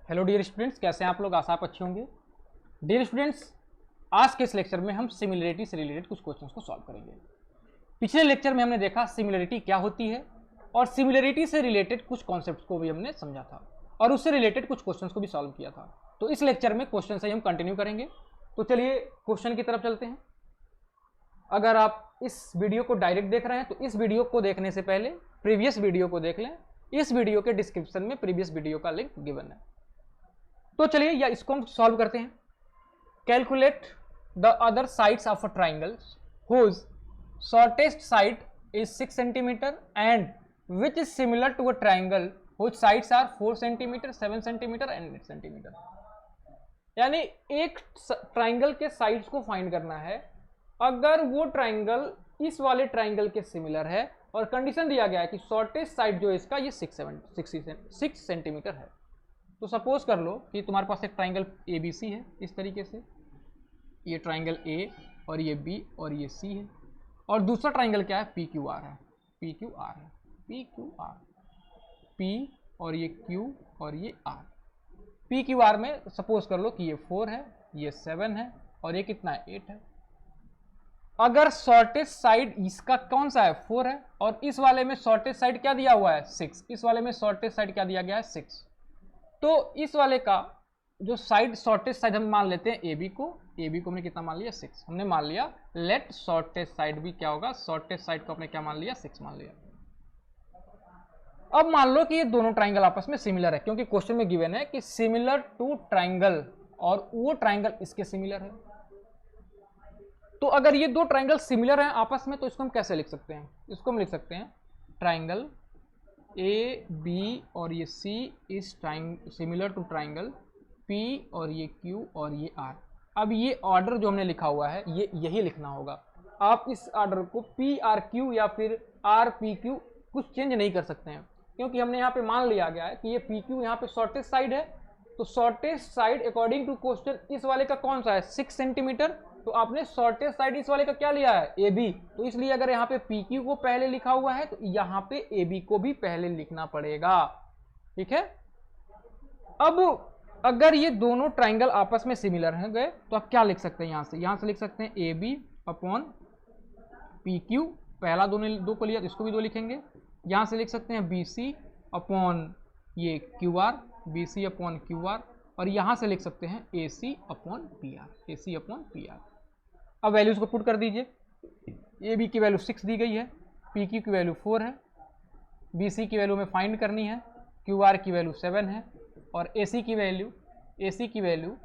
Hello dear students, कैसे हैं आप लोग? आशा आप अच्छे होंगे। डियर स्टूडेंट्स, आज के इस लेक्चर में हम सिमिलरिटी से रिलेटेड कुछ क्वेश्चंस को सॉल्व करेंगे। पिछले लेक्चर में हमने देखा सिमिलरिटी क्या होती है और सिमिलरिटी से रिलेटेड कुछ कॉन्सेप्ट्स को भी हमने समझा था और उससे रिलेटेड कुछ क्वेश्चंस को भी सॉल्व किया था। तो इस लेक्चर में क्वेश्चन से हम कंटिन्यू करेंगे। तो चलिए क्वेश्चन की तरफ चलते हैं। अगर आप इस वीडियो को डायरेक्ट देख रहे हैं तो इस वीडियो को देखने से पहले प्रीवियस वीडियो को देख लें। इस वीडियो के डिस्क्रिप्शन में प्रीवियस वीडियो का लिंक गिवन है। तो चलिए या इसको हम सॉल्व करते हैं। Calculate the other sides of a triangle whose shortest side is 6 centimetre and which is similar to a triangle whose sides are 4 centimetre 7 centimetre and 8 centimetre. यानी एक ट्राइंगल के साइड्स को फाइंड करना है अगर वो ट्राइंगल इस वाले ट्राइंगल के सिमिलर है और कंडीशन दिया गया है कि शॉर्टेस्ट साइड जो है इसका ये 6 सेंटीमीटर है। तो सपोज कर लो कि तुम्हारे पास एक ट्राइंगल ABC है इस तरीके से, ये ट्राइंगल A और ये B और ये C है, और दूसरा ट्राइंगल क्या है PQR है, PQR P और ये Q और ये R। PQR में सपोज कर लो कि ये 4 है, ये 7 है और ये कितना है 8 है। अगर शॉर्टेस्ट साइड इसका कौन सा है 4 है और इस वाले में शॉर्टेस्ट साइड क्या दिया हुआ है 6, इस वाले में शॉर्टेस्ट साइड क्या दिया गया है 6, तो इस वाले का जो साइड शॉर्टेस्ट साइड हम मान लेते हैं AB को हमने कितना मान लिया 6, हमने मान लिया लेट शॉर्टेस्ट साइड भी क्या होगा, शॉर्टेस्ट साइड को हमने क्या मान लिया 6 मान लिया। अब मान लो कि ये दोनों ट्राइंगल आपस में सिमिलर है, क्योंकि क्वेश्चन में गिवन है कि सिमिलर टू ट्राइंगल और वो ट्राइंगल इसके सिमिलर है। तो अगर ये दो ट्राइंगल सिमिलर हैं आपस में तो इसको हम कैसे लिख सकते हैं? इसको हम लिख सकते हैं ट्राइंगल AB और ये C is similar to triangle P और ये Q और ये R। अब ये ऑर्डर जो हमने लिखा हुआ है ये यही लिखना होगा। आप इस ऑर्डर को PRQ या फिर RPQ कुछ चेंज नहीं कर सकते हैं, क्योंकि हमने यहाँ पे मान लिया गया है कि ये PQ यहाँ पे शॉर्टेस्ट साइड है। तो shortest side according to question इस वाले का कौन सा है 6 सेंटीमीटर, तो आपने शॉर्टेस्ट साइड इस वाले का क्या लिया है AB। तो इसलिए अगर यहाँ पे PQ को पहले लिखा हुआ है तो यहाँ पे AB को भी पहले लिखना पड़ेगा। ठीक है। अब अगर ये दोनों ट्राइंगल आपस में सिमिलर हैं गए तो आप क्या लिख सकते हैं? यहाँ से लिख सकते हैं AB अपॉन PQ, पहला दो को लिया तो इसको भी 2 लिखेंगे। यहाँ से लिख सकते हैं BC अपॉन ये QR, BC अपॉन QR, और यहाँ से लिख सकते हैं AC अपॉन PR। अब वैल्यूज को पुट कर दीजिए। AB की वैल्यू 6 दी गई है, PQ की वैल्यू 4 है, BC की वैल्यू में फाइंड करनी है, QR की वैल्यू 7 है और AC की वैल्यू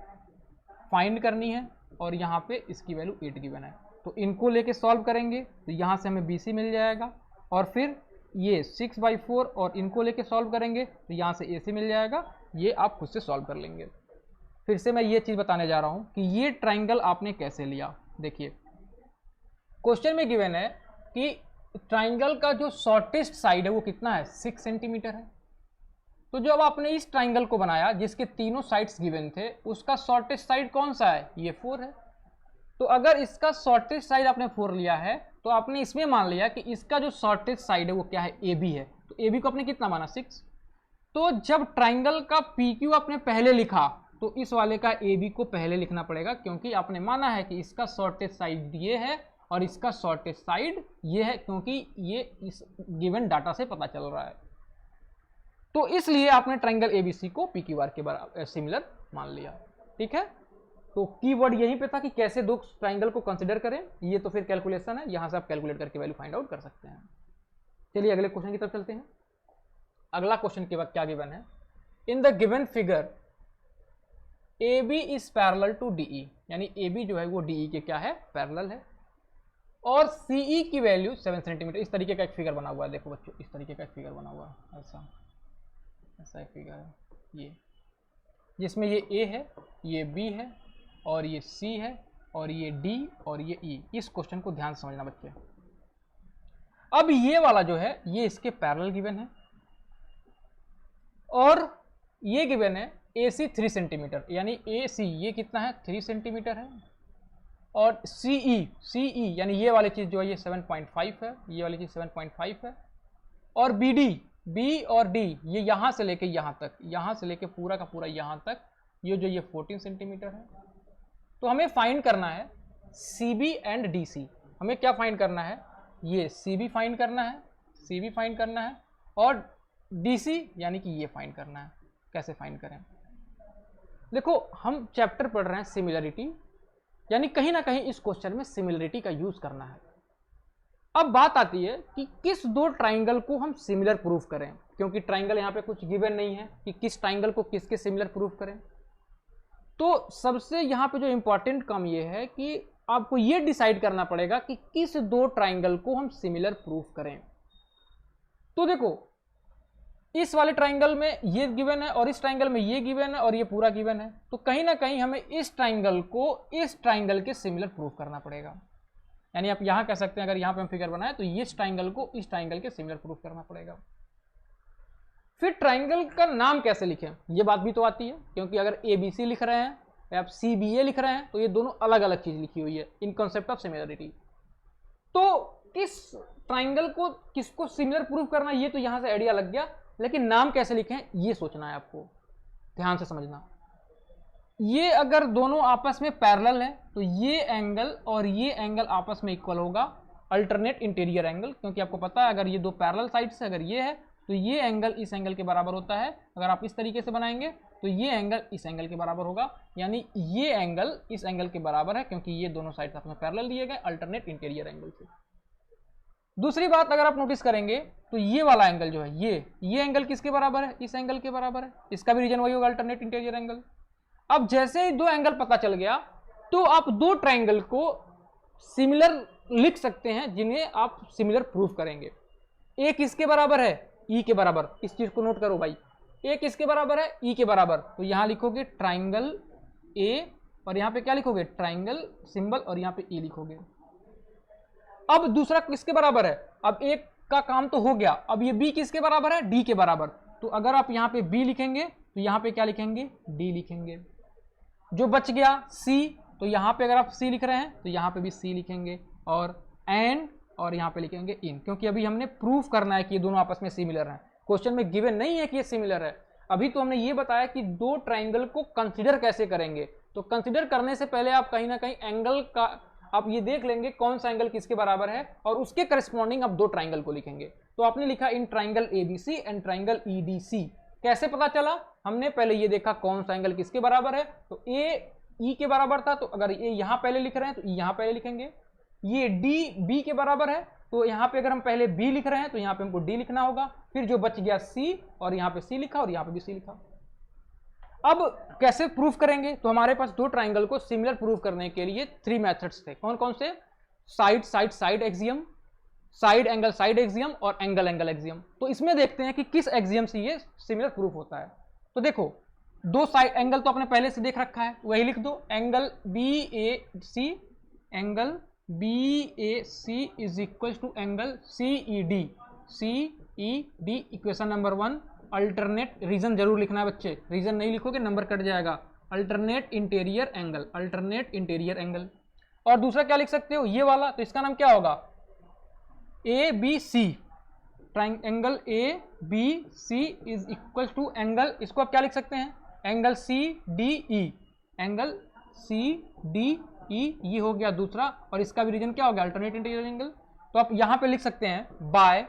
फाइंड करनी है और यहाँ पे इसकी वैल्यू 8 गिवन है। तो इनको लेके सॉल्व करेंगे तो यहाँ से हमें BC मिल जाएगा और फिर ये 6/4 और इनको लेके सॉल्व करेंगे तो यहाँ से AC मिल जाएगा। ये आप खुद से सॉल्व कर लेंगे। फिर से मैं ये चीज़ बताने जा रहा हूँ कि ये ट्राइंगल आपने कैसे लिया। देखिए क्वेश्चन में गिवन है कि ट्राइंगल का जो शॉर्टेस्ट साइड है वो कितना है 6 सेंटीमीटर है। तो जब आपने इस ट्राइंगल को बनाया जिसके तीनों साइड्स गिवन थे उसका शॉर्टेस्ट साइड कौन सा है ये 4 है। तो अगर इसका शॉर्टेस्ट साइड आपने 4 लिया है तो आपने इसमें मान लिया कि इसका जो शॉर्टेस्ट साइड है वो क्या है AB है। तो AB को आपने कितना माना 6। तो जब ट्राइंगल का PQ आपने पहले लिखा तो इस वाले का AB को पहले लिखना पड़ेगा, क्योंकि आपने माना है कि इसका शॉर्टेस्ट साइड ये है और इसका शॉर्टेस्ट साइड ये है, क्योंकि ये इस गिवन डाटा से पता चल रहा है। तो इसलिए आपने ट्राइंगल ABC को PQR के बराबर सिमिलर मान लिया। ठीक है। तो कीवर्ड यहीं पे था कि कैसे दो ट्राइंगल को कंसीडर करें। ये तो फिर कैलकुलेशन है, यहां से आप कैलकुलेट करके वैल्यू फाइंड आउट कर सकते हैं। चलिए अगले क्वेश्चन की तरफ चलते हैं। अगला क्वेश्चन के बाद क्या गिवन है, in the given figure AB is parallel to DE, यानी AB जो है वो DE के क्या है पैरेलल है, और CE की वैल्यू 7 सेंटीमीटर। इस तरीके का एक फिगर बना हुआ है, देखो बच्चों इस तरीके का एक फिगर बना हुआ है, ऐसा एक फिगर है ये, जिसमें ये A है, ये B है और ये C है और ये D और ये E। इस क्वेश्चन को ध्यान से समझना बच्चे। अब ये वाला जो है ये इसके पैरेलल गिवन है और ये गिवन है AC 3 सेंटीमीटर, यानी AC ये कितना है 3 सेंटीमीटर है, और CE यानी ये वाली चीज़ जो है ये 7.5 है, ये वाली चीज़ 7.5 है, और BD बी और डी ये यहाँ से लेके यहाँ तक, यहाँ से लेके पूरा का पूरा यहाँ तक, ये जो ये 14 सेंटीमीटर है। तो हमें फाइंड करना है C B and D C. हमें क्या फाइंड करना है, ये सी बी फाइंड करना है, सी बी फाइंड करना है, और डी सी यानी कि ये फाइंड करना है। कैसे फाइंड करें, देखो हम चैप्टर पढ़ रहे हैं सिमिलरिटी, यानी कहीं ना कहीं इस क्वेश्चन में सिमिलरिटी का यूज करना है। अब बात आती है कि किस दो ट्राइंगल को हम सिमिलर प्रूफ करें, क्योंकि ट्राइंगल यहाँ पे कुछ गिवन नहीं है कि किस ट्राइंगल को किसके सिमिलर प्रूफ करें। तो सबसे यहाँ पे जो इंपॉर्टेंट काम ये है कि आपको ये डिसाइड करना पड़ेगा कि किस दो ट्राइंगल को हम सिमिलर प्रूफ करें। तो देखो इस वाले ट्राइंगल में ये गिवन है और इस ट्राइंगल में ये गिवन है और ये पूरा गिवन है, तो कहीं ना कहीं हमें इस ट्राइंगल को इस ट्राइंगल के सिमिलर प्रूफ करना पड़ेगा। यानी आप यहां कह सकते हैं, अगर यहां पे हम फिगर बनाए तो ये ट्राइंगल को इस ट्राइंगल के सिमिलर प्रूफ करना पड़ेगा। फिर ट्राइंगल का नाम कैसे लिखें, ये बात भी तो आती है, क्योंकि अगर ए बी सी लिख रहे हैं या आप सी बी ए लिख रहे हैं तो ये दोनों अलग अलग चीज लिखी हुई है इन कॉन्सेप्ट ऑफ सिमिलरिटी। तो किस ट्राइंगल को किसको सिमिलर प्रूफ करना, ये तो यहां से आइडिया लग गया, लेकिन नाम कैसे लिखें ये सोचना है आपको, ध्यान से समझना। ये अगर दोनों आपस में पैरेलल है तो ये एंगल और ये एंगल आपस में इक्वल होगा, अल्टरनेट इंटीरियर एंगल, क्योंकि आपको पता है अगर ये दो पैरेलल साइड से अगर ये है तो ये एंगल इस एंगल के बराबर होता है। अगर आप इस तरीके से बनाएंगे तो ये एंगल इस एंगल के बराबर होगा, यानी ये एंगल इस एंगल के बराबर है, क्योंकि ये दोनों साइड आपस में पैरेलल दिए गए अल्टरनेट इंटीरियर एंगल से। दूसरी बात अगर आप नोटिस करेंगे तो ये वाला एंगल जो है ये एंगल किसके बराबर है, इस एंगल के बराबर है, इसका भी रीजन वही होगा अल्टरनेट इंटीरियर एंगल। अब जैसे ही दो एंगल पता चल गया तो आप दो ट्राइंगल को सिमिलर लिख सकते हैं जिन्हें आप सिमिलर प्रूफ करेंगे। एक किसके बराबर है, ई के बराबर, इस चीज को नोट करो भाई, एक किसके बराबर है, ई के बराबर, तो यहां लिखोगे ट्राइंगल ए और यहां पे क्या लिखोगे ट्राइंगल सिंबल और यहां पे ई लिखोगे। अब दूसरा किसके बराबर है, अब एक का काम तो हो गया, अब ये बी किसके बराबर है, डी के बराबर, तो अगर आप यहाँ पे बी लिखेंगे तो यहाँ पे क्या लिखेंगे, डी लिखेंगे। जो बच गया सी, तो यहाँ पे अगर आप सी लिख रहे हैं तो यहाँ पे भी सी लिखेंगे, और एंड और यहाँ पे लिखेंगे इन, क्योंकि अभी हमने प्रूफ करना है कि ये दोनों आपस में सिमिलर हैं। क्वेश्चन में गिवन नहीं है कि ये सिमिलर है, अभी तो हमने ये बताया कि दो ट्राइंगल को कंसिडर कैसे करेंगे। तो कंसिडर करने से पहले आप कहीं ना कहीं एंगल का आप ये देख लेंगे कौन सा एंगल किसके बराबर है और उसके करस्पॉन्डिंग आप दो ट्राइंगल को लिखेंगे। तो आपने लिखा in triangle ABC and triangle EDC. कैसे पता चला, हमने पहले ये देखा कौन सा एंगल किसके बराबर है, तो ए ई के बराबर था, तो अगर ये यहां पहले लिख रहे हैं तो यहां पहले लिखेंगे। ये डी बी के बराबर है, तो यहां पे अगर हम पहले बी लिख रहे हैं तो यहां पे हमको डी लिखना होगा। फिर जो बच गया सी, और यहां पे सी लिखा और यहां पे भी सी लिखा। अब कैसे प्रूफ करेंगे, तो हमारे पास दो ट्राइंगल को सिमिलर प्रूफ करने के लिए 3 मेथड्स थे। कौन कौन से, side side side axiom, side angle side axiom और एंगल एंगल एक्सियम। तो इसमें देखते हैं कि किस एक्सियम से ये सिमिलर प्रूफ होता है। तो देखो दो साइड एंगल तो आपने पहले से देख रखा है, वही लिख दो, angle B A C, angle B A C is equal to angle C E D, C E D equation number 1। Alternate, reason जरूर लिखना है बच्चे, रीजन नहीं लिखोगे नंबर कट जाएगा। Alternate interior angle, alternate interior angle. और दूसरा क्या लिख सकते हो, ये वाला, तो इसका नाम क्या होगा, A B C, angle A B C is equal to angle, इसको आप क्या लिख सकते हैं, angle C D E, angle C D E, ये हो गया दूसरा। और इसका भी रीजन क्या हो गया, अल्टरनेट इंटीरियर एंगल। तो आप यहां पे लिख सकते हैं by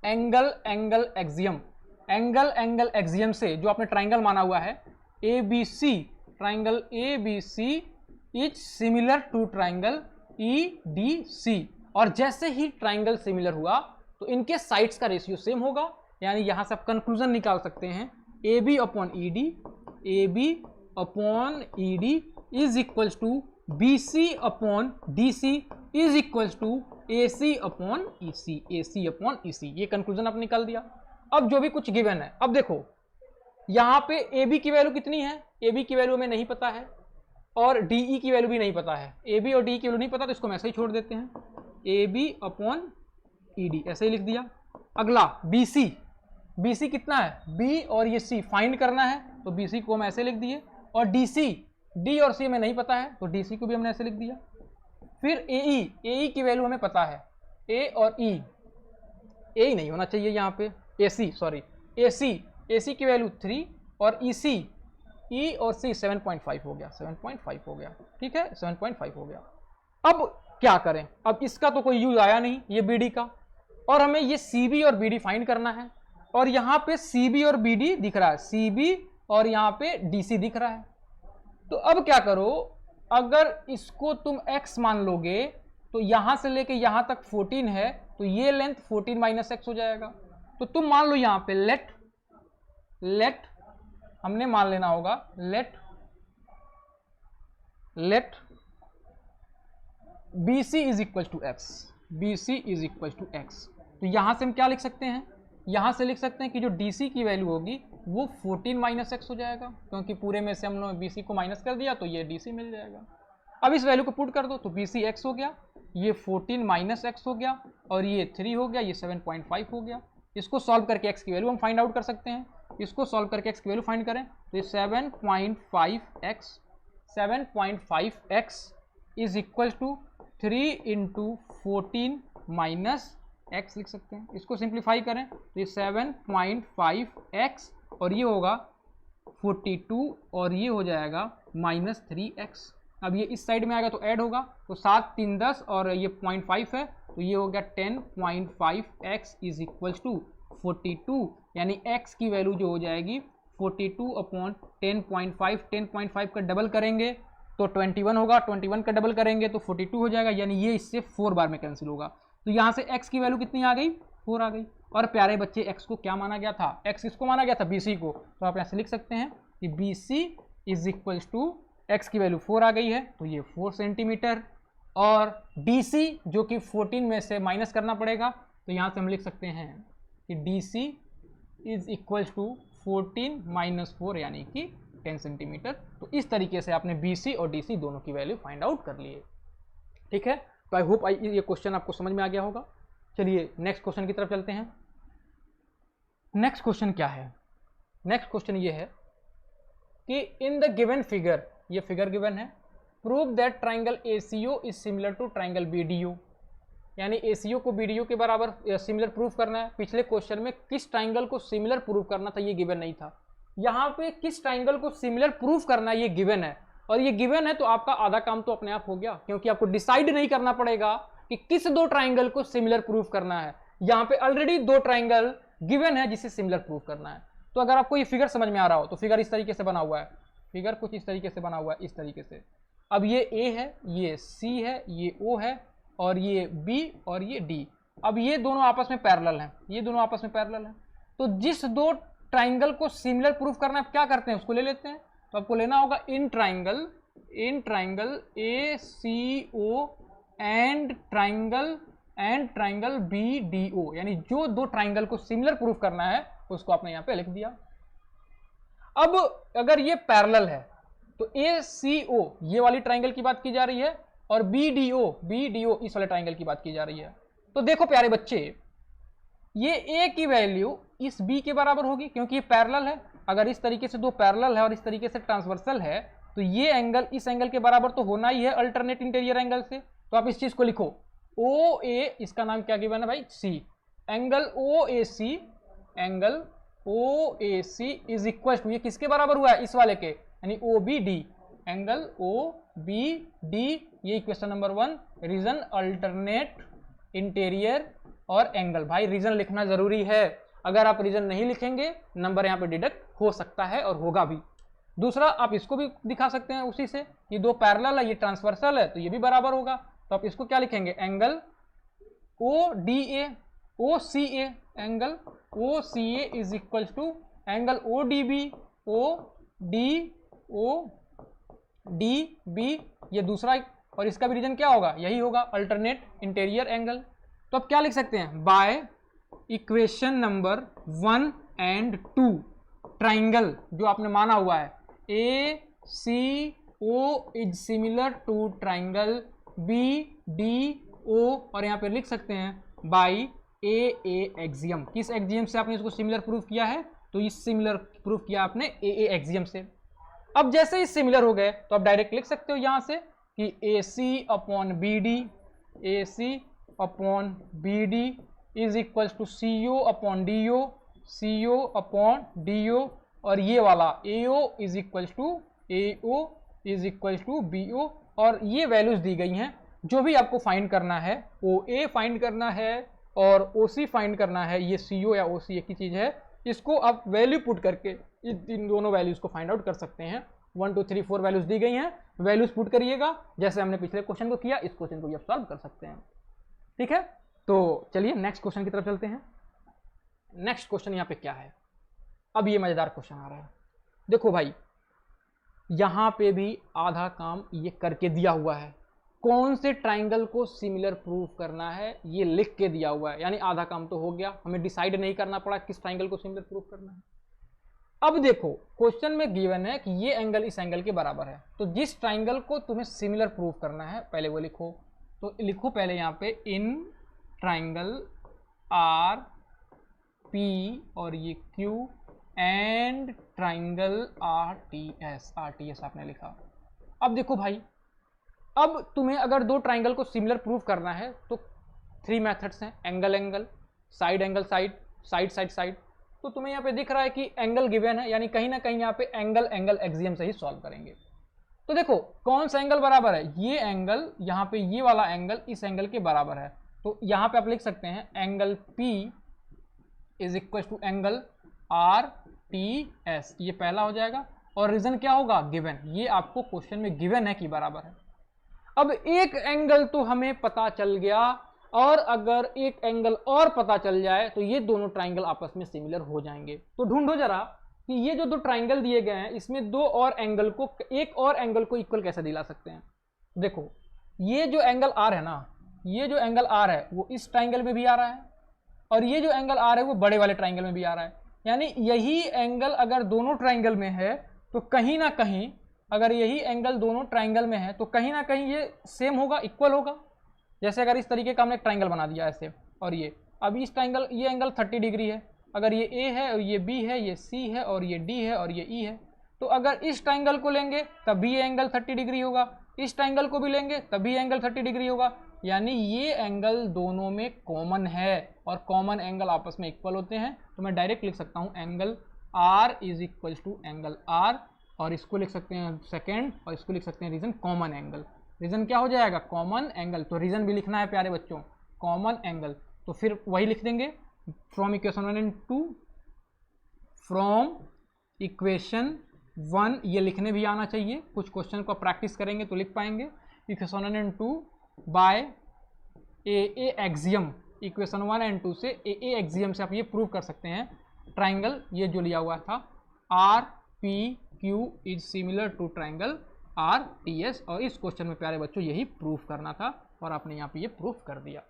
angle angle axiom, angle angle axiom से जो आपने ट्राइंगल माना हुआ है A B C, triangle A B C is similar to triangle E D C. और जैसे ही ट्राइंगल सिमिलर हुआ तो इनके साइड्स का रेशियो सेम होगा, यानी यहां से आप कंक्लूजन निकाल सकते हैं A B upon E D, A B upon E D is equals to B C upon D C is equals to A C upon E C, A C upon E C. ये conclusion आप निकाल दिया। अब जो भी कुछ given है, अब देखो यहां पे ए बी की वैल्यू कितनी है, ए बी की वैल्यू हमें नहीं पता है और डी ई की वैल्यू भी नहीं पता है। ए बी और डी की वैल्यू नहीं पता तो इसको हम ऐसे ही छोड़ देते हैं, A B upon E D ऐसे ही लिख दिया। अगला बी सी, बी सी कितना है, बी और ये सी फाइंड करना है, तो बी सी को हम ऐसे लिख दिए। और डी सी, डी और सी हमें नहीं पता है तो डी सी को भी हमने ऐसे लिख दिया। फिर ए ई की वैल्यू हमें पता है, ए और ई, ए ही नहीं होना चाहिए यहाँ पे, AC सॉरी AC की वैल्यू 3 और EC E और C 7.5 हो गया, 7.5 हो गया, ठीक है, 7.5 हो गया। अब क्या करें, अब इसका तो कोई यूज आया नहीं, ये BD का, और हमें ये CB और BD फाइंड करना है, और यहाँ पे CB और BD दिख रहा है, CB और यहाँ पे DC दिख रहा है। तो अब क्या करो, अगर इसको तुम x मान लोगे तो यहां से लेके यहां तक 14 है, तो ये लेंथ 14 माइनस एक्स हो जाएगा। तो तुम मान लो यहां पे लेट हमने मान लेना होगा let BC is equal to x, BC is equal to x. तो यहां से हम क्या लिख सकते हैं, यहां से लिख सकते हैं कि जो DC की वैल्यू होगी वो 14 माइनस एक्स हो जाएगा, क्योंकि पूरे में से हम लोग BC को माइनस कर दिया तो ये DC मिल जाएगा। अब इस वैल्यू को पुट कर दो तो BC x हो गया, ये 14 माइनस एक्स हो गया, और ये 3 हो गया, ये 7.5 हो गया। इसको सॉल्व करके x की वैल्यू हम फाइंड आउट कर सकते हैं, इसको सॉल्व करके x की वैल्यू फाइंड करें तो ये 7.5x is equal to 3 into 14 minus x लिख सकते हैं। इसको सिंप्लीफाई करें तो ये 7.5x और ये होगा 42 और ये हो जाएगा -3x। अब ये इस साइड में आएगा तो ऐड होगा, तो 7 3 10 और ये 0.5 है, तो ये हो गया 10.5x इज इक्वल टू 42, यानी x की वैल्यू जो हो जाएगी 42 अपॉन 10.5, 10.5 का डबल करेंगे तो 21 होगा, 21 का डबल करेंगे तो 42 हो जाएगा, यानी ये इससे 4 बार में कैंसिल होगा। तो यहाँ से x की वैल्यू कितनी आ गई, 4 आ गई। और प्यारे बच्चे x को क्या माना गया था, x किसको माना गया था, BC को। तो आप ऐसे लिख सकते हैं कि BC is equal to x की वैल्यू 4 आ गई है तो ये 4 सेंटीमीटर, और DC जो कि 14 में से माइनस करना पड़ेगा, तो यहाँ से हम लिख सकते हैं कि DC is equal to 14 minus 4 यानी कि 10 सेंटीमीटर। तो इस तरीके से आपने BC और DC दोनों की वैल्यू फाइंड आउट कर लिए, ठीक है। तो आई होप ये क्वेश्चन आपको समझ में आ गया होगा। चलिए नेक्स्ट क्वेश्चन की तरफ चलते हैं। नेक्स्ट क्वेश्चन क्या है, नेक्स्ट क्वेश्चन ये है कि इन द गिवन फिगर, ये फिगर गिवन है, prove that triangle ACO is similar to triangle BDO, यानी ACO को BDO के बराबर सिमिलर प्रूफ करना है। पिछले क्वेश्चन में किस ट्राइंगल को सिमिलर प्रूफ करना था ये गिवन नहीं था, यहाँ पे किस ट्राइंगल को सिमिलर प्रूफ करना है ये गिवन है, और ये गिवन है तो आपका आधा काम तो अपने आप हो गया, क्योंकि आपको डिसाइड नहीं करना पड़ेगा कि किस दो ट्राइंगल को सिमिलर प्रूफ करना है। यहाँ पे ऑलरेडी 2 ट्राइंगल गिवन है जिसे सिमिलर प्रूफ करना है। तो अगर आपको ये फिगर समझ में आ रहा हो तो फिगर इस तरीके से बना हुआ है, फिगर कुछ इस तरीके से बना हुआ है, इस तरीके से। अब ये A है, ये C है, ये O है, और ये B और ये D। अब ये दोनों आपस में पैरेलल हैं, ये दोनों आपस में पैरेलल हैं। तो जिस 2 ट्राइंगल को सिमिलर प्रूफ करना है क्या करते हैं, उसको ले लेते हैं। तो आपको लेना होगा in triangle ACO and triangle BDO, यानी जो 2 ट्राइंगल को सिमिलर प्रूफ करना है उसको आपने यहाँ पे लिख दिया। अब अगर ये पैरेलल है तो ACO ये वाली ट्राइंगल की बात की जा रही है, और BDO इस वाले ट्राइंगल की बात की जा रही है। तो देखो प्यारे बच्चे, ये A की वैल्यू इस B के बराबर होगी, क्योंकि ये पैरेलल है। अगर इस तरीके से 2 पैरेलल है और इस तरीके से ट्रांसवर्सल है, तो ये एंगल इस एंगल के बराबर तो होना ही है अल्टरनेट इंटीरियर एंगल से। तो आप इस चीज को लिखो, OA, इसका नाम क्या गिवन है भाई, C, angle OAC is equal to, ये किसके बराबर हुआ है, इस वाले के, यानी OBD, एंगल OBD। ये question number 1, reason alternate interior और एंगल। भाई रीजन लिखना जरूरी है, अगर आप रीजन नहीं लिखेंगे नंबर यहाँ पे डिडक्ट हो सकता है और होगा भी। दूसरा आप इसको भी दिखा सकते हैं उसी से, ये 2 पैरेलल है, ये ट्रांसवर्सल है, तो ये भी बराबर होगा। तो आप इसको क्या लिखेंगे, angle OCA, angle OCA is equal to angle ODB, ये दूसरा, और इसका भी रीजन क्या होगा, यही होगा, अल्टरनेट इंटीरियर एंगल। तो आप क्या लिख सकते हैं, by equation number 1 and 2 triangle जो आपने माना हुआ है ACO is similar to triangle BDO, और यहाँ पे लिख सकते हैं बाई AA एक्सियम। किस एक्सियम से आपने इसको सिमिलर प्रूफ किया है, तो इस सिमिलर प्रूफ किया आपने AA एक्सियम से। अब जैसे ही सिमिलर हो गए तो आप डायरेक्ट लिख सकते हो यहाँ से कि AC upon BD is equal to CO upon DO, CO upon DO, और ये वाला AO is equals to BO, और ये वैल्यूज दी गई हैं। जो भी आपको फाइंड करना है, OA फाइंड करना है और OC फाइंड करना है, ये CO या OC एक ही चीज है, इसको आप वैल्यू पुट करके इन दोनों वैल्यूज को फाइंड आउट कर सकते हैं। 1 2 3 4 वैल्यूज दी गई हैं, वैल्यूज पुट करिएगा जैसे हमने पिछले क्वेश्चन को किया, इस क्वेश्चन को भी आप सॉल्व कर सकते हैं। ठीक है, तो चलिए नेक्स्ट क्वेश्चन की तरफ चलते हैं। नेक्स्ट क्वेश्चन यहाँ पे क्या है, अब ये मजेदार क्वेश्चन आ रहा है। देखो भाई, यहां पे भी आधा काम ये करके दिया हुआ है, कौन से ट्राइंगल को सिमिलर प्रूव करना है ये लिख के दिया हुआ है, यानी आधा काम तो हो गया, हमें डिसाइड नहीं करना पड़ा किस ट्राइंगल को सिमिलर प्रूव करना है। अब देखो क्वेश्चन में गिवन है कि ये एंगल इस एंगल के बराबर है, तो जिस ट्राइंगल को तुम्हें सिमिलर प्रूव करना है पहले वो लिखो। तो लिखो पहले यहाँ पे इन ट्राइंगल आर पी और ये क्यू एंड ट्राइंगल आरटीएस आपने लिखा। अब देखो भाई, अब तुम्हें अगर दो ट्राइंगल को सिमिलर प्रूव करना है तो 3 मेथड्स हैं, angle angle, side angle side, side side side. तो तुम्हें यहाँ पे दिख रहा है कि एंगल गिवन है, यानी कहीं ना कहीं यहाँ पे एंगल एंगल एक्सियम से ही सॉल्व करेंगे। तो देखो कौन सा एंगल बराबर है, ये एंगल यहाँ पे, ये वाला एंगल इस एंगल के बराबर है। तो यहाँ पे आप लिख सकते हैं angle P is equal to angle RTS, ये पहला हो जाएगा। और रीजन क्या होगा, गिवन, ये आपको क्वेश्चन में गिवन है कि बराबर है। अब एक एंगल तो हमें पता चल गया, और अगर एक एंगल और पता चल जाए तो ये दोनों ट्राइंगल आपस में सिमिलर हो जाएंगे। तो ढूंढो जरा कि ये जो दो ट्राइंगल दिए गए हैं इसमें दो और एंगल को, एक और एंगल को इक्वल कैसे दिला सकते हैं। देखो ये जो एंगल R है ना, ये जो एंगल R है वो इस ट्राइंगल में भी आ रहा है, और ये जो एंगल R है वो बड़े वाले ट्राइंगल में भी आ रहा है। यानी यही एंगल अगर दोनों ट्राइंगल में है तो कहीं ना कहीं, अगर यही एंगल दोनों ट्राइंगल में है तो कहीं ना कहीं ये सेम होगा, इक्वल होगा। जैसे अगर इस तरीके का हमने ट्राइंगल बना दिया ऐसे, और ये अब इस ट्राइंगल, ये एंगल 30 डिग्री है, अगर ये A है और ये B है, ये C है और ये D है और ये E है, तो अगर इस ट्राइंगल को लेंगे तब भी ये एंगल 30 डिग्री होगा, इस ट्राइंगल को भी लेंगे तब भी एंगल 30 डिग्री होगा। यानी ये एंगल दोनों में कॉमन है, और कॉमन एंगल आपस में इक्वल होते हैं। तो मैं डायरेक्ट लिख सकता हूँ angle R is equal to angle R, और इसको लिख सकते हैं सेकेंड, और इसको लिख सकते हैं रीजन कॉमन एंगल। रीजन क्या हो जाएगा, कॉमन एंगल। तो रीजन भी लिखना है प्यारे बच्चों, कॉमन एंगल। तो फिर वही लिख देंगे from equation 1 and 2, from equation 1, ये लिखने भी आना चाहिए, कुछ क्वेश्चन को प्रैक्टिस करेंगे तो लिख पाएंगे। Equation 1 and 2 by AA axiom, equation 1 and 2 से AA एक्सियम से आप ये प्रूव कर सकते हैं ट्राइंगल, ये जो लिया हुआ था RPQ is similar to triangle RTS। और इस क्वेश्चन में प्यारे बच्चों यही प्रूफ करना था, और आपने यहाँ पे ये प्रूफ कर दिया।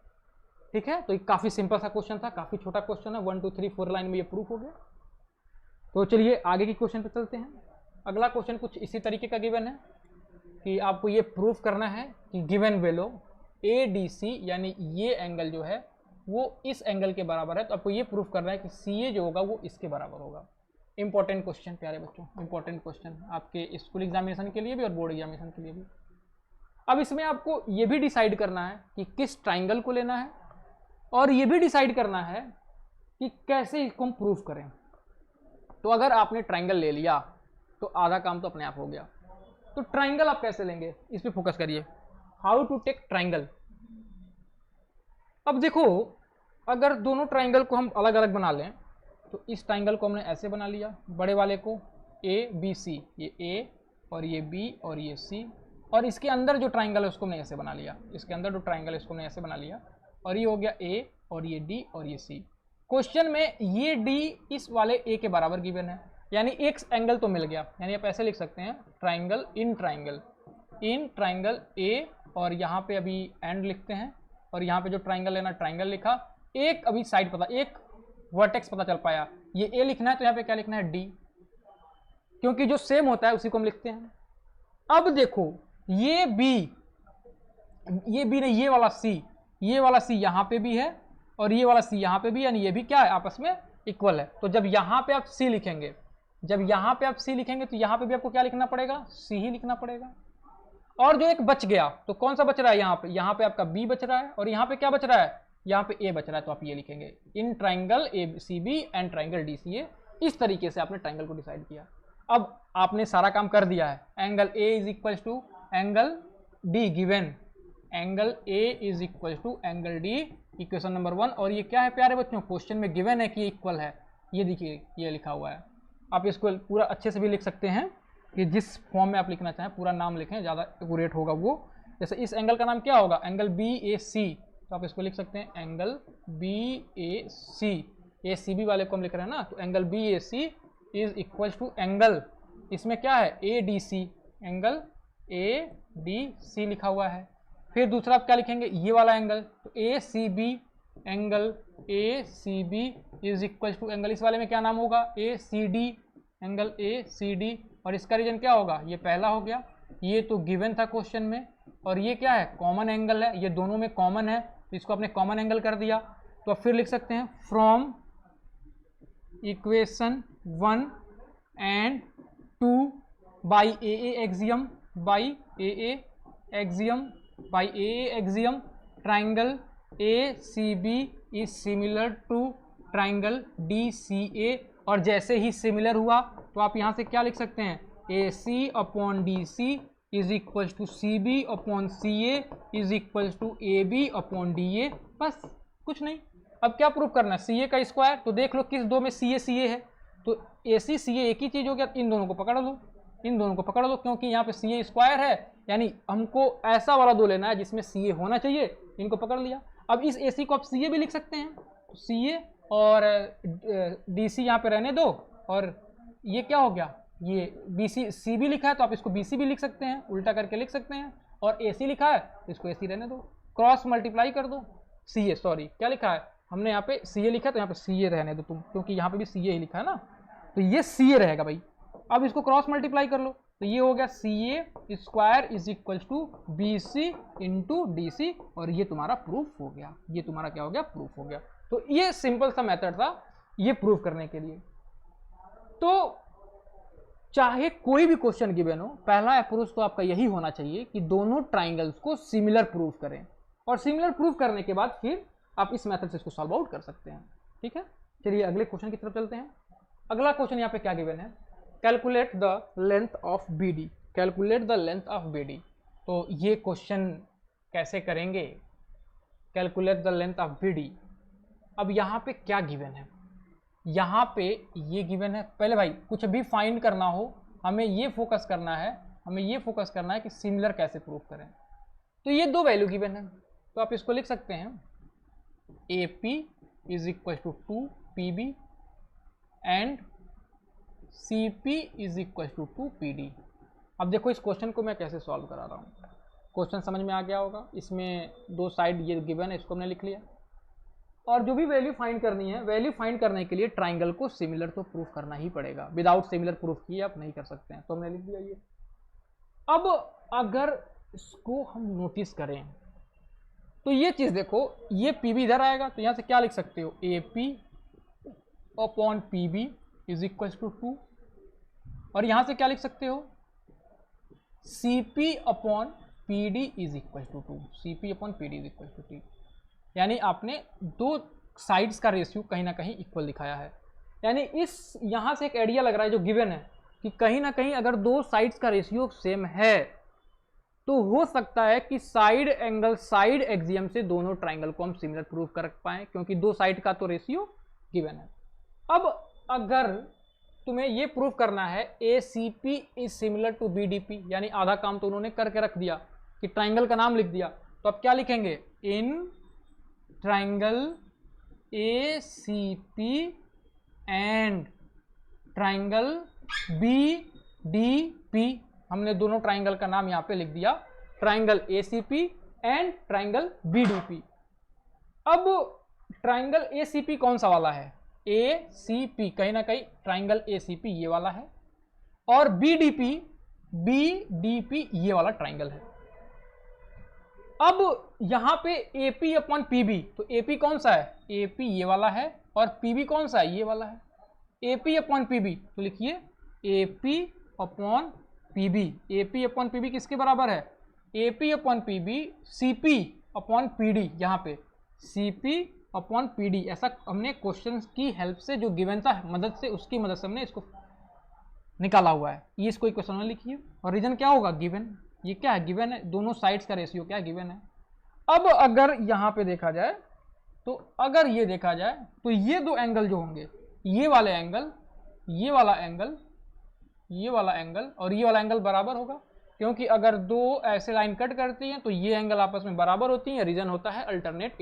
ठीक है, तो ये काफ़ी सिंपल सा क्वेश्चन था, काफ़ी छोटा क्वेश्चन है, 1 2 3 4 लाइन में ये प्रूफ हो गया। तो चलिए आगे की क्वेश्चन पे चलते हैं। अगला क्वेश्चन कुछ इसी तरीके का गिवन है कि आपको ये प्रूफ करना है कि गिवन बेलो ADC, यानी ये एंगल जो है वो इस एंगल के बराबर है। तो आपको ये प्रूफ करना है कि CA जो होगा वो इसके बराबर होगा। इंपॉर्टेंट क्वेश्चन प्यारे बच्चों, इंपॉर्टेंट क्वेश्चन आपके स्कूल एग्जामिनेशन के लिए भी और बोर्ड एग्जामिनेशन के लिए भी। अब इसमें आपको ये भी डिसाइड करना है कि किस ट्राइंगल को लेना है, और ये भी डिसाइड करना है कि कैसे इसको हम प्रूफ करें। तो अगर आपने ट्राइंगल ले लिया तो आधा काम तो अपने आप हो गया। तो ट्राइंगल आप कैसे लेंगे, इस पे फोकस करिए, हाउ टू टेक ट्राइंगल। अब देखो अगर दोनों ट्राइंगल को हम अलग अलग बना लें, तो इस ट्राइंगल को हमने ऐसे बना लिया, बड़े वाले को ABC, ये A और ये B और ये C, और इसके अंदर जो ट्राइंगल है उसको हमने ऐसे बना लिया, इसके अंदर जो ट्राइंगल है इसको हमने ऐसे बना लिया, और ये हो गया A और ये D और ये C। क्वेश्चन में ये D इस वाले A के बराबर गिवन है, यानी एक एंगल तो मिल गया। यानी आप ऐसे लिख सकते हैं ट्राइंगल इन ट्राइंगल A, और यहाँ पे अभी एंड लिखते हैं, और यहाँ पे जो ट्राइंगल लेना ट्राइंगल लिखा, एक अभी साइड पता, एक वर्टेक्स पता चल पाया, ये A लिखना है तो यहाँ पे क्या लिखना है D, क्योंकि जो सेम होता है उसी को हम लिखते हैं। अब देखो ये B नहीं, ये वाला C यहाँ पे भी है और ये वाला C यहाँ पे भी, यानी ये भी क्या है, आपस में इक्वल है। तो जब यहाँ पे आप C लिखेंगे, तो यहाँ पे भी आपको क्या लिखना पड़ेगा, C ही लिखना पड़ेगा। और जो एक बच गया तो कौन सा बच रहा है, यहाँ पे आपका B बच रहा है, और यहाँ पे क्या बच रहा है, यहाँ पे ए बच रहा है तो आप ये लिखेंगे in triangle A C B and triangle D C A. इस तरीके से आपने ट्राइंगल को डिसाइड किया। अब आपने सारा काम कर दिया है। Angle A is equal to angle D given, angle A is equal to angle D, equation number 1। और ये क्या है प्यारे बच्चों, क्वेश्चन में गिवन है कि ये इक्वल है। ये देखिए ये लिखा हुआ है। आप इसको पूरा अच्छे से भी लिख सकते हैं कि जिस फॉर्म में आप लिखना चाहें पूरा नाम लिखें, ज़्यादा एक्यूरेट होगा वो। जैसे इस एंगल का नाम क्या होगा, एंगल बी ए सी, तो आप इसको लिख सकते हैं angle B A C. A C B वाले को हम लिख रहे हैं ना, तो angle B A C is equal to angle, इसमें क्या है A D C, angle A D C लिखा हुआ है। फिर दूसरा आप क्या लिखेंगे, ये वाला एंगल, तो A C B, angle A C B is equal to angle, इस वाले में क्या नाम होगा, A C D, angle A C D. और इसका रीजन क्या होगा, ये पहला हो गया, ये तो गिवन था क्वेश्चन में। और ये क्या है, कॉमन एंगल है, ये दोनों में कॉमन है, तो इसको आपने कॉमन एंगल कर दिया। तो अब फिर लिख सकते हैं from equation 1 and 2 by a axiom, by a axiom, by a axiom, triangle A C B is similar to triangle D C A. और जैसे ही सिमिलर हुआ तो आप यहाँ से क्या लिख सकते हैं, A C upon D C is equal to C B upon C A is equal to A B upon D A. बस कुछ नहीं। अब क्या प्रूफ करना है, सी ए का स्क्वायर, तो देख लो किस दो में सी ए है, तो ए सी सी ए एक ही चीज़ हो गया। इन दोनों को पकड़ लो, इन दोनों को पकड़ लो, क्योंकि यहाँ पे सी ए स्क्वायर है, यानी हमको ऐसा वाला दो लेना है जिसमें सी ए होना चाहिए। इनको पकड़ लिया। अब इस ए सी को आप सी ए भी लिख सकते हैं, तो सी ए और डी सी यहाँ पे रहने दो, और ये क्या हो गया, ये बी सी, सी बी लिखा है तो आप इसको बी सी भी लिख सकते हैं, उल्टा करके लिख सकते हैं। और ए सी लिखा है तो इसको ए सी रहने दो, क्रॉस मल्टीप्लाई कर दो, सी ए, सॉरी क्या लिखा है हमने यहाँ पे सी ए लिखा है तो यहाँ पे सी ए रहने दो तुम, क्योंकि यहाँ पे भी सी ए ही लिखा है ना, तो ये सी ए रहेगा भाई। अब इसको क्रॉस मल्टीप्लाई कर लो, तो ये हो गया C A square is equal to B C into D C, और ये तुम्हारा प्रूफ हो गया। ये तुम्हारा क्या हो गया, प्रूफ हो गया। तो ये सिंपल सा मेथड था ये प्रूफ करने के लिए। तो चाहे कोई भी क्वेश्चन गिवन हो, पहला अप्रोच तो आपका यही होना चाहिए कि दोनों ट्राइंगल्स को सिमिलर प्रूफ करें, और सिमिलर प्रूफ करने के बाद फिर आप इस मेथड से इसको सॉल्व आउट कर सकते हैं। ठीक है, चलिए अगले क्वेश्चन की तरफ चलते हैं। अगला क्वेश्चन यहाँ पे क्या गिवन है, calculate the length of B D, calculate the length of B D. तो ये क्वेश्चन कैसे करेंगे, calculate the length of B D. अब यहाँ पे क्या गिवन है, यहाँ पे ये गिवन है। पहले भाई कुछ भी फाइंड करना हो हमें ये फोकस करना है, हमें ये फोकस करना है कि सिमिलर कैसे प्रूफ करें। तो ये दो वैल्यू गिवन है, तो आप इसको लिख सकते हैं A P is equal to 2 P B and C P is equal to 2 P D. अब देखो इस क्वेश्चन को मैं कैसे सॉल्व करा रहा हूँ, क्वेश्चन समझ में आ गया होगा। इसमें दो साइड ये गिवन है, इसको हमने लिख लिया, और जो भी वैल्यू फाइंड करनी है, वैल्यू फाइंड करने के लिए ट्राइंगल को सिमिलर तो प्रूफ करना ही पड़ेगा, विदाउट सिमिलर प्रूफ किए आप नहीं कर सकते हैं, तो हमने लिख दिया ये। अब अगर इसको हम नोटिस करें तो ये चीज़ देखो, ये पी बी इधर आएगा, तो यहाँ से क्या लिख सकते हो, A P upon P B is equal to 2, और यहाँ से क्या लिख सकते हो, C P upon P D is equal to 2, C P upon P D is equal to 2। यानी आपने दो साइड्स का रेशियो कहीं ना कहीं इक्वल दिखाया है। यानी इस यहाँ से एक आइडिया लग रहा है जो गिवन है कि कहीं ना कहीं अगर दो साइड्स का रेशियो सेम है तो हो सकता है कि साइड एंगल, साइड एक्सियम से दोनों ट्राइंगल को हम सिमिलर प्रूफ कर पाएँ, क्योंकि दो साइड का तो रेशियो गिवन है। अब अगर तुम्हें ये प्रूफ करना है A C P is similar to B D P, यानी आधा काम तो उन्होंने करके रख दिया कि ट्राइंगल का नाम लिख दिया, तो अब क्या लिखेंगे, in triangle A C P and triangle B D P. हमने दोनों ट्राइंगल का नाम यहाँ पे लिख दिया, triangle A C P and triangle B D P. अब ट्राइंगल ए सी पी कौन सा वाला है, ए सी पी, कहीं ना कहीं ट्राइंगल ए सी पी ये वाला है, और बी डी पी ये वाला ट्राइंगल है। अब यहां पे A P upon P B, तो ए पी कौन सा है, ए पी ये वाला है, और पी बी कौन सा है, ये वाला है। A P upon P B, तो लिखिए A P upon P B, A P upon P B किसके बराबर है, A P upon P B C P upon P D, यहाँ पे C P upon P D, ऐसा हमने क्वेश्चन की हेल्प से जो गिवन था मदद से, उसकी मदद से हमने इसको निकाला हुआ है। ये इसको इक्वेशन में लिखिए और रीजन क्या होगा, गिवन। ये क्या है, गिवन है, दोनों साइड्स का रेशियो क्या है, गिवन है। अब अगर यहाँ पे देखा जाए तो अगर ये देखा जाए तो ये दो एंगल जो होंगे, ये वाले एंगल, ये वाला एंगल, ये वाला एंगल और ये वाला एंगल बराबर होगा, क्योंकि अगर दो ऐसे लाइन कट करती हैं तो ये एंगल आपस में बराबर होती हैं। रीजन होता है alternate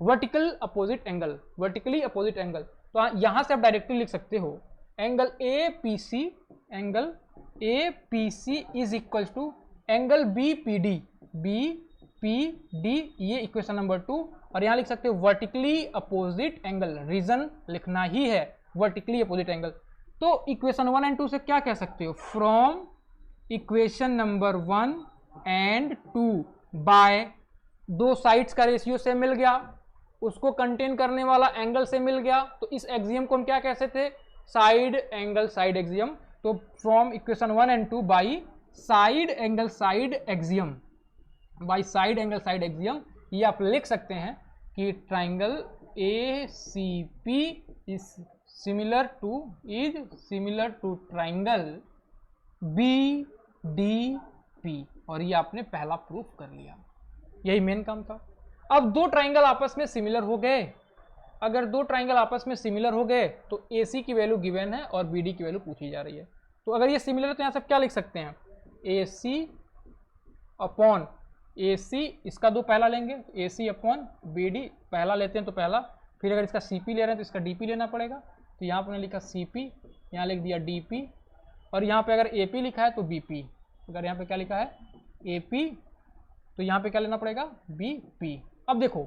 vertical opposite angle, vertically opposite angle. तो यहां से आप डायरेक्टली लिख सकते हो angle A P C, angle A P C is equal to angle B P D, B P D, ये इक्वेशन नंबर 2। और यहां लिख सकते हो वर्टिकली अपोजिट एंगल, रीजन लिखना ही है वर्टिकली अपोजिट एंगल। तो इक्वेशन 1 एंड 2 से क्या कह सकते हो, from equation number 1 and 2 by, दो साइड्स का रेशियो से मिल गया, उसको कंटेन करने वाला एंगल से मिल गया, तो इस एक्सियम को हम क्या कहते थे, साइड एंगल साइड एक्सियम। तो from equation 1 and 2 by side angle side axiom, by side angle side axiom, ये आप लिख सकते हैं कि triangle A C P is similar to triangle B D P. और ये आपने पहला प्रूफ कर लिया, यही मेन काम था। अब दो ट्राइंगल आपस में सिमिलर हो गए, अगर दो ट्राइंगल आपस में सिमिलर हो गए तो AC की वैल्यू गिवन है और BD की वैल्यू पूछी जा रही है। तो अगर ये सिमिलर है तो यहाँ से क्या लिख सकते हैं, AC अपॉन AC, इसका दो पहला लेंगे तो AC अपॉन BD, पहला लेते हैं तो पहला, फिर अगर इसका CP ले रहे हैं तो इसका DP लेना पड़ेगा। तो यहाँ पर लिखा CP, यहाँ लिख दिया DP, और यहाँ पे अगर AP लिखा है तो BP, अगर यहाँ पे क्या लिखा है AP तो यहाँ पे क्या लेना पड़ेगा BP। अब देखो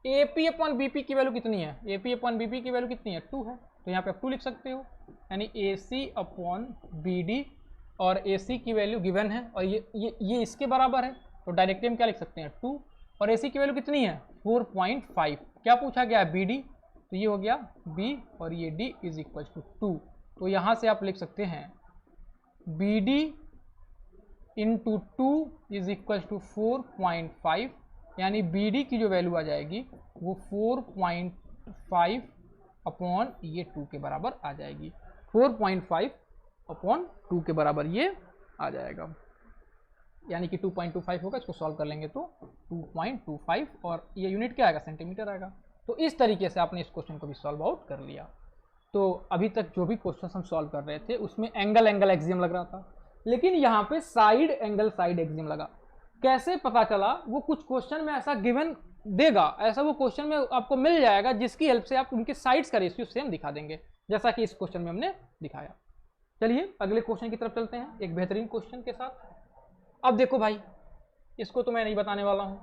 AP अपॉन BP की वैल्यू कितनी है, AP अपॉन BP की वैल्यू कितनी है 2 है, तो यहाँ पे आप 2 लिख सकते हो, यानी AC अपॉन BD, और AC की वैल्यू गिवन है और ये इसके बराबर है, तो डायरेक्टली हम क्या लिख सकते हैं 2, और AC की वैल्यू कितनी है 4.5, क्या पूछा गया है BD, तो ये हो गया B और ये D इज इक्वल टू 2। तो यहाँ से आप लिख सकते हैं BD into 2 is equal to 4.5, यानी BD की जो वैल्यू आ जाएगी वो 4.5 अपॉन ये 2 के बराबर आ जाएगी, 4.5 अपॉन 2 के बराबर ये आ जाएगा, यानी कि 2.25 होगा। इसको सॉल्व कर लेंगे तो 2.25, और ये यूनिट क्या आएगा, सेंटीमीटर आएगा। तो इस तरीके से आपने इस क्वेश्चन को भी सॉल्व आउट कर लिया। तो अभी तक जो भी क्वेश्चन हम सॉल्व कर रहे थे उसमें एंगल एंगल एक्सियम लग रहा था, लेकिन यहाँ पे साइड एंगल साइड एक्सियम लगा। कैसे पता चला, वो कुछ क्वेश्चन में ऐसा गिवन देगा, ऐसा वो क्वेश्चन में आपको मिल जाएगा जिसकी हेल्प से आप उनके साइड्स का रेशियो सेम दिखा देंगे, जैसा कि इस क्वेश्चन में हमने दिखाया। चलिए अगले क्वेश्चन की तरफ चलते हैं, एक बेहतरीन क्वेश्चन के साथ। अब देखो भाई, इसको तो मैं नहीं बताने वाला हूँ,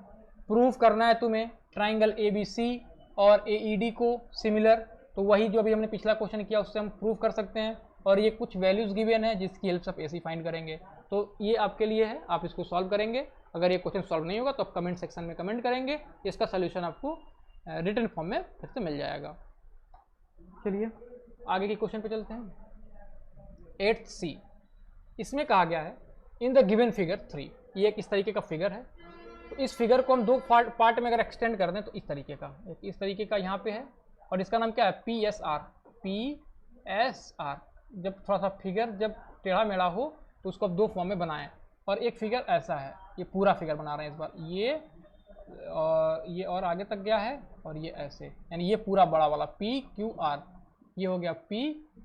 प्रूफ करना है तुम्हें ट्राइंगल ABC और AED को सिमिलर, तो वही जो अभी हमने पिछला क्वेश्चन किया उससे हम प्रूफ कर सकते हैं, और ये कुछ वैल्यूज गिवन है जिसकी हेल्प से आप AC फाइंड करेंगे। तो ये आपके लिए है, आप इसको सॉल्व करेंगे। अगर ये क्वेश्चन सॉल्व नहीं होगा तो आप कमेंट सेक्शन में कमेंट करेंगे, इसका सोल्यूशन आपको रिटन फॉर्म में फिर से मिल जाएगा। चलिए आगे के क्वेश्चन पे चलते हैं। 8th C, इसमें कहा गया है इन द गिवन फिगर 3, ये एक इस तरीके का फिगर है। तो इस फिगर को हम दो पार्ट में अगर एक्सटेंड कर दें तो इस तरीके का, एक इस तरीके का यहाँ पे है, और इसका नाम क्या है PSR, PSR। जब थोड़ा सा फिगर जब टेढ़ा मेढ़ा हो तो उसको अब दो फॉर्म में बनाएं, और एक फिगर ऐसा है, ये पूरा फिगर बना रहे हैं इस बार, ये और आगे तक गया है, और ये ऐसे, यानी ये पूरा बड़ा वाला PQR, ये हो गया P,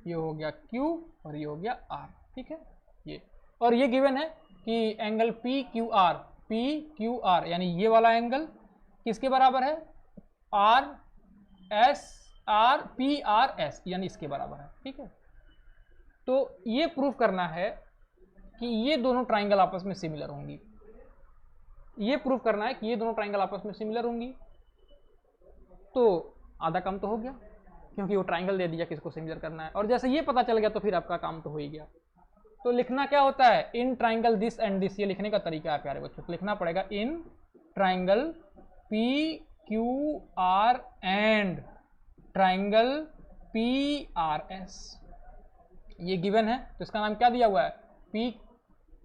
ये हो गया Q, और ये हो गया R, ठीक है ये। और ये गिवन है कि एंगल PQR यानी ये वाला एंगल किसके बराबर है, PRS यानी इसके बराबर है, ठीक है। तो ये प्रूफ करना है कि ये दोनों ट्राइंगल आपस में सिमिलर होंगी, ये प्रूफ करना है कि ये दोनों ट्राइंगल आपस में सिमिलर होंगी। तो आधा काम तो हो गया, क्योंकि वो ट्राइंगल दे दिया किसको सिमिलर करना है, और जैसे ये पता चल गया तो फिर आपका काम तो हो ही गया। तो लिखना क्या होता है, in triangle this and this, ये लिखने का तरीका है प्यारे बच्चों। तो लिखना पड़ेगा in triangle PQR and triangle PRS, ये गिवन है। तो इसका नाम क्या दिया हुआ है,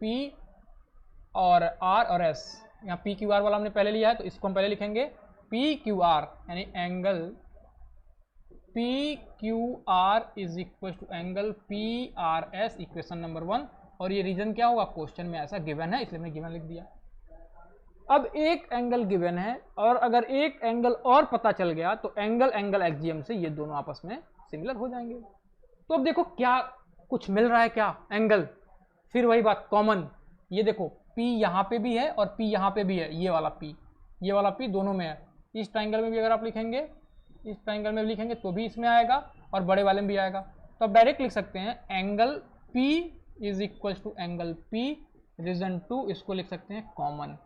P और R और S, यहाँ पी क्यू आर वाला हमने पहले लिया है, तो इसको हम पहले लिखेंगे पी क्यू आर, यानी angle P Q R is equal to angle P R S, equation number 1। और ये रीजन क्या होगा, क्वेश्चन में ऐसा गिवन है इसलिए हमने गिवन लिख दिया। अब एक एंगल गिवन है और अगर एक एंगल और पता चल गया तो एंगल एंगल एक्सियम से ये दोनों आपस में सिमिलर हो जाएंगे। तो अब देखो क्या कुछ मिल रहा है, क्या एंगल, फिर वही बात कॉमन। ये देखो P यहाँ पे भी है और P यहाँ पे भी है, ये वाला P दोनों में है। इस ट्राइंगल में भी अगर आप लिखेंगे, इस ट्राइंगल में भी लिखेंगे तो भी इसमें आएगा और बड़े वाले में भी आएगा। तो आप डायरेक्ट लिख सकते हैं angle P is equal to angle P, reason 2 इसको लिख सकते हैं कॉमन।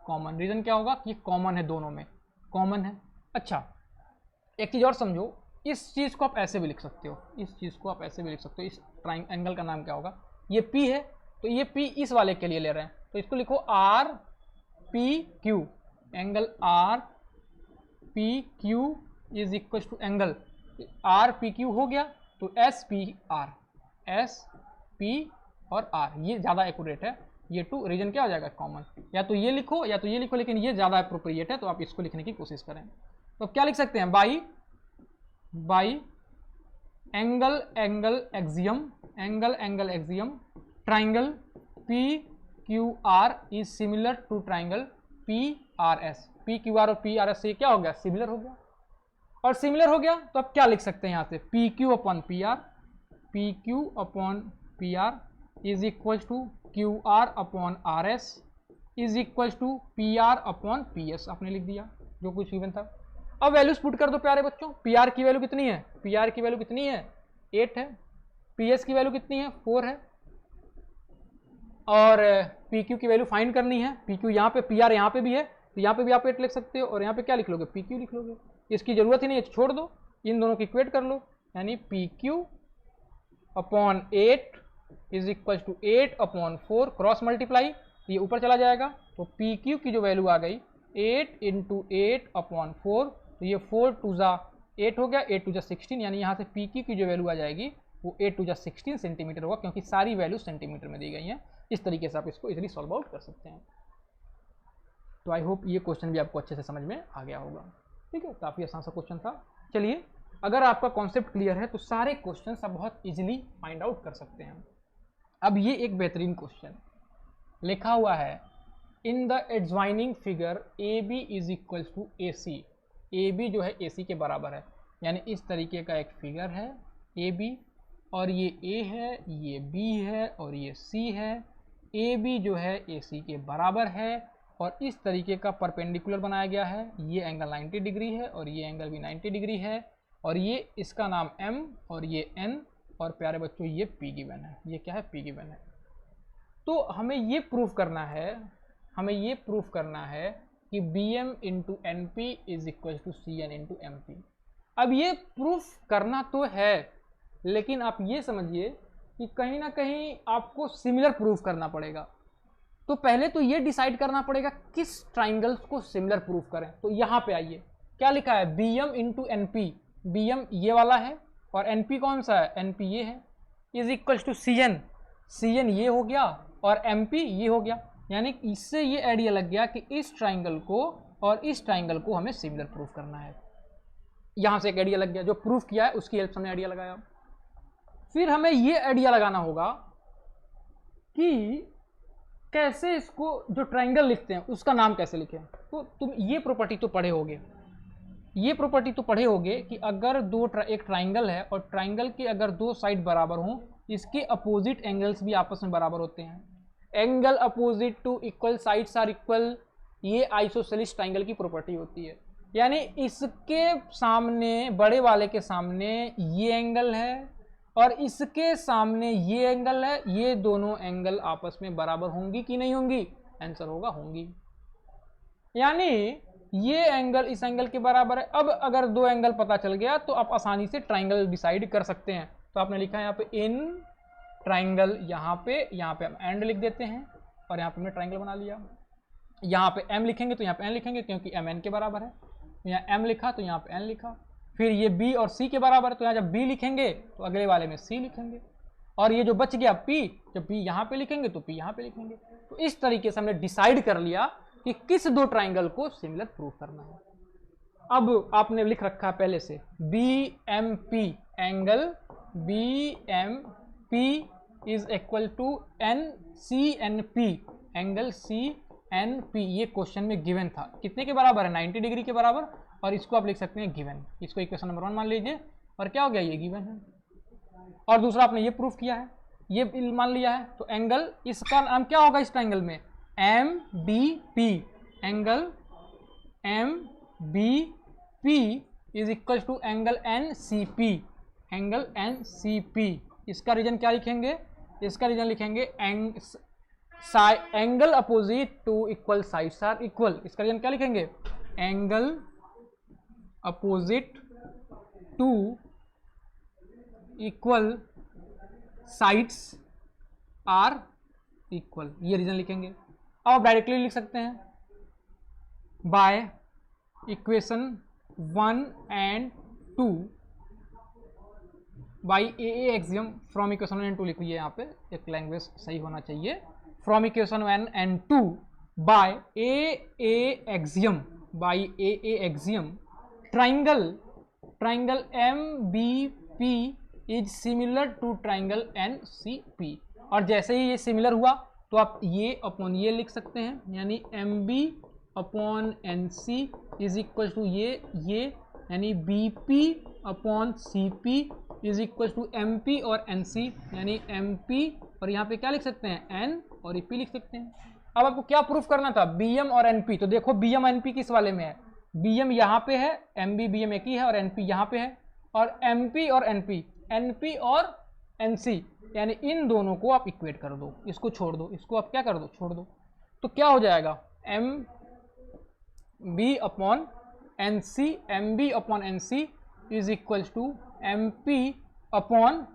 कॉमन रीजन क्या होगा कि कॉमन है, दोनों में कॉमन है। अच्छा एक चीज़ और समझो, इस चीज़ को आप ऐसे भी लिख सकते हो, इस चीज़ को आप ऐसे भी लिख सकते हो। इस एंगल का नाम क्या होगा, ये P है तो ये P इस वाले के लिए ले रहे हैं तो इसको लिखो R P Q, angle R P Q is equal to angle R P Q हो गया तो S P R, S P और आर, ये ज़्यादा एक्यूरेट है। ये 2 रीजन क्या हो जाएगा कॉमन, या तो ये लिखो या तो ये लिखो, लेकिन ये ज़्यादा अप्रोप्रिएट है तो आप इसको लिखने की कोशिश करें। तो क्या लिख सकते हैं, by angle angle axiom, angle angle axiom triangle P Q R is similar to triangle P R S. P Q R और पी आर एस से क्या हो गया, सिमिलर हो गया। और सिमिलर हो गया तो आप क्या लिख सकते हैं यहाँ से, P Q upon P R, P Q upon P R is equal to Q R upon R S is equal to P R upon P S. आपने लिख दिया जो कुछ इवन था। अब वैल्यूज पुट कर दो प्यारे बच्चों। पी आर की वैल्यू कितनी है, पी आर की वैल्यू कितनी है 8 है, पी एस की वैल्यू कितनी है 4 है, और पी क्यू की वैल्यू फाइंड करनी है। पी क्यू यहाँ पे, पी आर यहाँ पे भी है तो यहाँ पे भी आप 8 लिख सकते हो और यहाँ पे क्या लिख लोगे, पी क्यू लिख लोगे। इसकी जरूरत ही नहीं है, छोड़ दो, इन दोनों की इक्वेट कर लो, यानी P Q upon 8 is equal to 8 upon 4, cross multiply ये ऊपर चला जाएगा तो पी क्यू की जो वैल्यू आ गई 8 इंटू 8 अपॉन 4, तो ये 4 टू जा 8 हो गया, 8 टू जा 16, यानी यहाँ से पी क्यू की जो वैल्यू आ जाएगी वो 8 टू जा 16 सेंटीमीटर होगा, क्योंकि सारी वैल्यू सेंटीमीटर में दी गई हैं। इस तरीके से आप इसको इजीली सॉल्व आउट कर सकते हैं। तो आई होप ये क्वेश्चन भी आपको अच्छे से समझ में आ गया होगा। ठीक है, काफ़ी आसान सा क्वेश्चन था। चलिए, अगर आपका कॉन्सेप्ट क्लियर है तो सारे क्वेश्चन आप बहुत इजीली फाइंड आउट कर सकते हैं। अब ये एक बेहतरीन क्वेश्चन लिखा हुआ है, in the adjoining figure A B is equal to A C. A B जो है ए सी के बराबर है, यानी इस तरीके का एक फिगर है ए बी, और ये ए है, ये बी है और ये सी है। ए बी जो है ए सी के बराबर है और इस तरीके का परपेंडिकुलर बनाया गया है। ये एंगल 90 डिग्री है और ये एंगल भी 90 डिग्री है, और ये इसका नाम M और ये N, और प्यारे बच्चों ये P गिवन है। ये क्या है, P गिवन है। तो हमें ये प्रूफ करना है, कि BM into NP is equal to CN into MP। अब ये प्रूफ करना तो है, लेकिन आप ये समझिए कि कहीं ना कहीं आपको सिमिलर प्रूफ करना पड़ेगा। तो पहले तो ये डिसाइड करना पड़ेगा किस ट्राइंगल्स को सिमिलर प्रूफ करें। तो यहाँ पे आइए, क्या लिखा है, BM इंटू NP। BM ये वाला है और NP कौन सा है, NP ये है, is equal to CN। CN ये हो गया और MP ये हो गया। यानी इससे ये आइडिया लग गया कि इस ट्राइंगल को और इस ट्राइंगल को हमें सिमिलर प्रूफ करना है। यहाँ से एक आइडिया लग गया, जो प्रूफ किया है उसकी हेल्प से हमने आइडिया लगाया। फिर हमें ये आइडिया लगाना होगा कि कैसे इसको जो ट्राइंगल लिखते हैं उसका नाम कैसे लिखें। तो तुम ये प्रॉपर्टी तो पढ़े होगे, कि अगर एक ट्राइंगल है और ट्राइंगल के अगर 2 साइड बराबर हों, इसके अपोजिट एंगल्स भी आपस में बराबर होते हैं। Angle opposite to equal sides are equal, ये आइसोसेलेस ट्राइंगल की प्रॉपर्टी होती है। यानी इसके सामने, बड़े वाले के सामने ये एंगल है और इसके सामने ये एंगल है, ये दोनों एंगल आपस में बराबर होंगी कि नहीं होंगी, आंसर होगा होंगी। यानी ये एंगल इस एंगल के बराबर है। अब अगर 2 एंगल पता चल गया तो आप आसानी से ट्राइंगल डिसाइड कर सकते हैं। तो आपने लिखा है यहाँ पे इन ट्राइंगल, यहाँ पे हम एंड लिख देते हैं और यहाँ पे हमने ट्राइंगल बना लिया। यहाँ पे M लिखेंगे तो यहाँ पे N लिखेंगे, क्योंकि M N के बराबर है। यहाँ M लिखा तो यहाँ पे N लिखा। फिर ये B और C के बराबर है, तो यहाँ जब B लिखेंगे तो अगले वाले में C लिखेंगे, और ये जो बच गया P, जब P यहाँ पे लिखेंगे तो P यहाँ पे लिखेंगे। तो इस तरीके से हमने डिसाइड कर लिया कि किस दो ट्राइंगल को सिमिलर प्रूव करना है। अब आपने लिख रखा है पहले से BMP, angle BMP is equal to NCNP, angle CNP। ये क्वेश्चन में गिवन था, कितने के बराबर है, 90 डिग्री के बराबर, और इसको आप लिख सकते हैं गिवन। इसको इक्वेशन नंबर 1 मान लीजिए, और क्या हो गया, ये गिवन है। और दूसरा आपने ये प्रूफ किया है, ये मान लिया है, तो एंगल इसका नाम क्या होगा इस ट्राइंगल में, MBP, angle MBP is equal to angle NCP, angle NCP। इसका रीजन क्या लिखेंगे, इसका रीजन लिखेंगे angle opposite to equal sides are equal. इसका रीजन क्या लिखेंगे, angle opposite to equal sides are equal, ये रीजन लिखेंगे। अब आप डायरेक्टली लिख सकते हैं by equation 1 and 2 by AA axiom from equation 1 and 2 लिखिए, यहाँ पे एक लैंग्वेज सही होना चाहिए, from equation 1 and 2 by AA axiom, by AA axiom triangle MBP is similar to triangle NCP। और जैसे ही ये सिमिलर हुआ तो आप ये अपॉन ये लिख सकते हैं, यानी MB upon NC is equal to ये यानी BP upon CP is equal to MP और NC, यानी MP और यहाँ पे क्या लिख सकते हैं, N और EP लिख सकते हैं। अब आपको क्या प्रूफ करना था, BM और NP। तो देखो BM NP किस वाले में है, BM यहाँ पे है, MB BM एक ही है, और NP यहाँ पे है, और MP और NP और NC, यानी इन दोनों को आप इक्वेट कर दो, इसको छोड़ दो, इसको आप क्या कर दो, छोड़ दो। तो क्या हो जाएगा, MB upon NC is equal to MP upon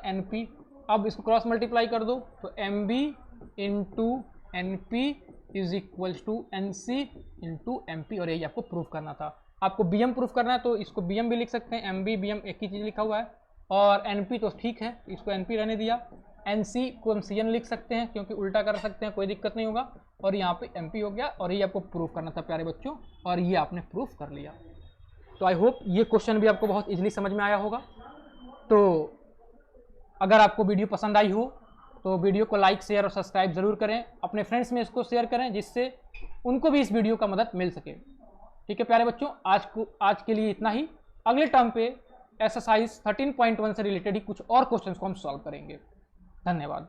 NP। अब इसको क्रॉस मल्टीप्लाई कर दो, तो MB into NP is equal to NC into MP, और यही आपको प्रूफ करना था। आपको BM प्रूफ करना है तो इसको BM भी लिख सकते हैं, MB BM एक ही चीज़ लिखा हुआ है, और NP तो ठीक है, इसको NP रहने दिया। NC को हम CN लिख सकते हैं क्योंकि उल्टा कर सकते हैं, कोई दिक्कत नहीं होगा, और यहाँ पे MP हो गया, और ये आपको प्रूफ करना था प्यारे बच्चों, और ये आपने प्रूफ कर लिया। तो आई होप ये क्वेश्चन भी आपको बहुत इजीली समझ में आया होगा। तो अगर आपको वीडियो पसंद आई हो तो वीडियो को लाइक शेयर और सब्सक्राइब जरूर करें, अपने फ्रेंड्स में इसको शेयर करें जिससे उनको भी इस वीडियो का मदद मिल सके। ठीक है प्यारे बच्चों, आज के लिए इतना ही। अगले टर्म पे एक्सरसाइज 13.1 से रिलेटेड ही कुछ और क्वेश्चंस को हम सॉल्व करेंगे। धन्यवाद।